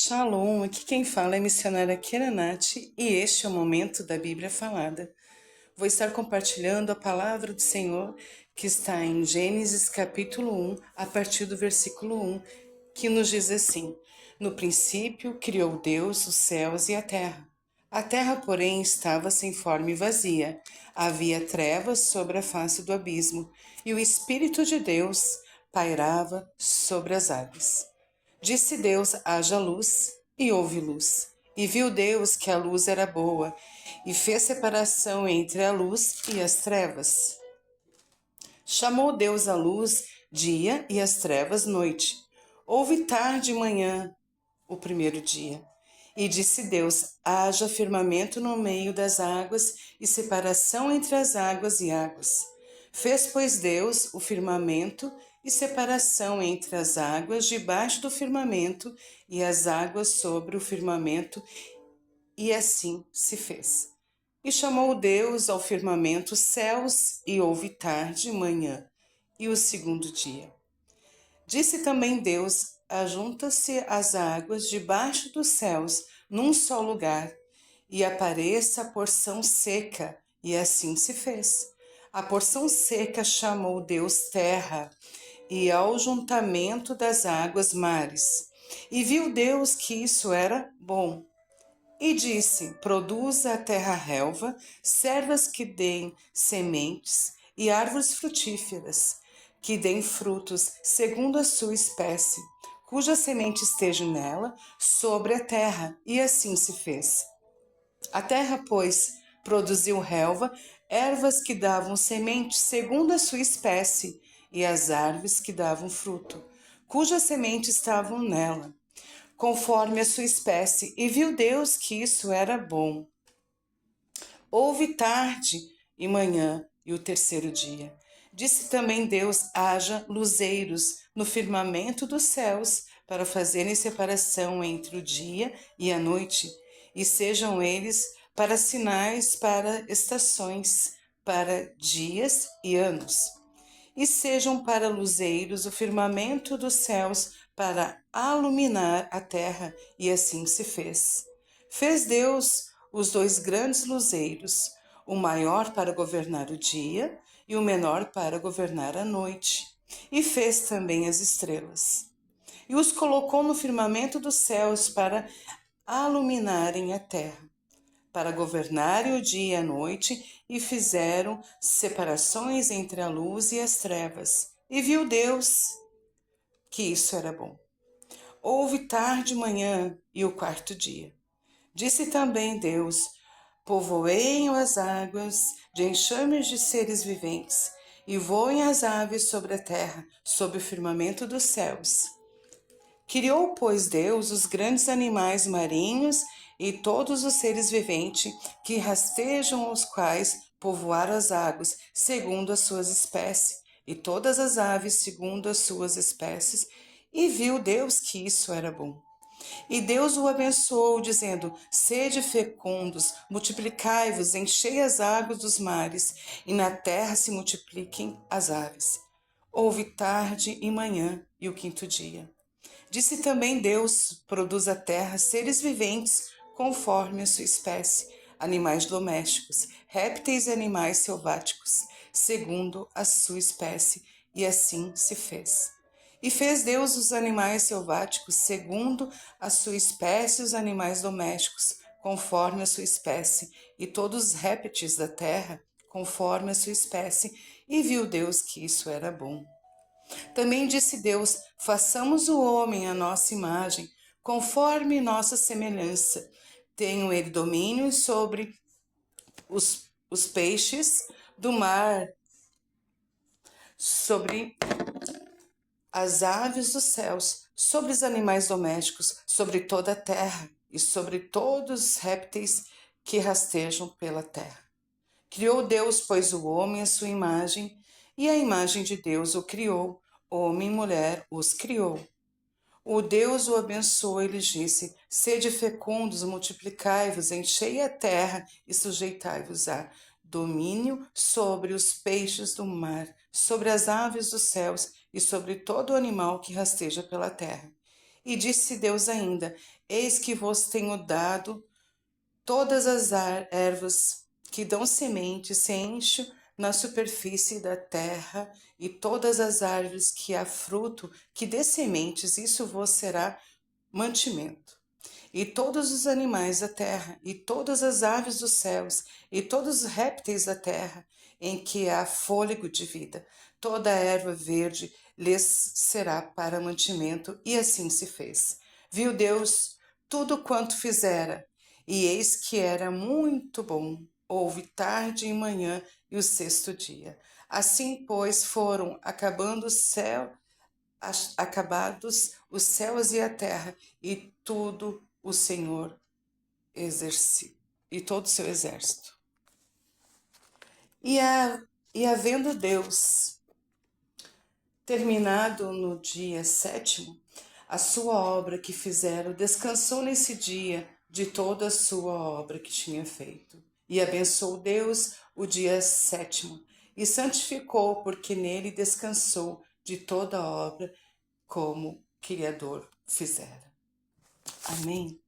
Shalom, aqui quem fala é a missionária Keranati e este é o momento da Bíblia Falada. Vou estar compartilhando a palavra do Senhor que está em Gênesis capítulo 1, a partir do versículo 1, que nos diz assim: No princípio criou Deus os céus e a terra. A terra, porém, estava sem forma e vazia. Havia trevas sobre a face do abismo, e o Espírito de Deus pairava sobre as águas. Disse Deus: haja luz, e houve luz. E viu Deus que a luz era boa, e fez separação entre a luz e as trevas. Chamou Deus a luz dia e as trevas noite. Houve tarde e manhã, o primeiro dia. E disse Deus: haja firmamento no meio das águas e separação entre as águas e águas. Fez, pois, Deus o firmamento e separação entre as águas debaixo do firmamento e as águas sobre o firmamento, e assim se fez. E chamou Deus ao firmamento céus, e houve tarde e manhã, e o segundo dia. Disse também Deus: ajunta-se as águas debaixo dos céus num só lugar, e apareça a porção seca, e assim se fez. A porção seca chamou Deus terra, e ao juntamento das águas mares. E viu Deus que isso era bom. E disse: produza a terra relva, servas que deem sementes, e árvores frutíferas, que deem frutos segundo a sua espécie, cuja semente esteja nela, sobre a terra. E assim se fez. A terra, pois, produziu relva, ervas que davam semente segundo a sua espécie, e as árvores que davam fruto, cuja semente estavam nela, conforme a sua espécie, e viu Deus que isso era bom. Houve tarde e manhã, e o terceiro dia. Disse também Deus: haja luzeiros no firmamento dos céus, para fazerem separação entre o dia e a noite, e sejam eles para sinais, para estações, para dias e anos. E sejam para luzeiros o firmamento dos céus, para aluminar a terra, e assim se fez. Fez Deus os dois grandes luzeiros, o maior para governar o dia e o menor para governar a noite. E fez também as estrelas. E os colocou no firmamento dos céus para aluminarem a terra, para governarem o dia e a noite, e fizeram separações entre a luz e as trevas. E viu Deus que isso era bom. Houve tarde e manhã, e o quarto dia. Disse também Deus: povoeiem as águas de enxames de seres viventes, e voem as aves sobre a terra, sob o firmamento dos céus. Criou, pois, Deus os grandes animais marinhos e todos os seres viventes que rastejam, os quais povoaram as águas, segundo as suas espécies, e todas as aves segundo as suas espécies, e viu Deus que isso era bom. E Deus o abençoou, dizendo: sede fecundos, multiplicai-vos, enchei as águas dos mares, e na terra se multipliquem as aves. Houve tarde e manhã, e o quinto dia. Disse também Deus: produz a terra seres viventes, conforme a sua espécie, animais domésticos, répteis e animais selváticos, segundo a sua espécie, e assim se fez. E fez Deus os animais selváticos segundo a sua espécie, os animais domésticos, conforme a sua espécie, e todos os répteis da terra, conforme a sua espécie, e viu Deus que isso era bom. Também disse Deus: façamos o homem à nossa imagem, conforme nossa semelhança. Tenha ele domínio sobre os peixes do mar, sobre as aves dos céus, sobre os animais domésticos, sobre toda a terra e sobre todos os répteis que rastejam pela terra. Criou Deus, pois, o homem à sua imagem, e a imagem de Deus o criou, homem e mulher os criou. O Deus o abençoou e lhes disse: sede fecundos, multiplicai-vos, enchei a terra e sujeitai-vos a domínio sobre os peixes do mar, sobre as aves dos céus e sobre todo o animal que rasteja pela terra. E disse Deus ainda: Eis que vos tenho dado todas as ervas que dão semente se enchem na superfície da terra, e todas as árvores que há fruto que dê sementes, isso vos será mantimento. E todos os animais da terra, e todas as aves dos céus, e todos os répteis da terra, em que há fôlego de vida, toda a erva verde lhes será para mantimento, e assim se fez. Viu Deus tudo quanto fizera, e eis que era muito bom. Houve tarde e manhã e o sexto dia. Assim, pois, foram acabados os céus e a terra, e tudo o Senhor exerceu, e todo o seu exército. E havendo Deus terminado no dia sétimo a sua obra que fizeram, descansou nesse dia de toda a sua obra que tinha feito. E abençoou Deus o dia sétimo, e santificou, porque nele descansou de toda a obra como Criador fizera. Amém?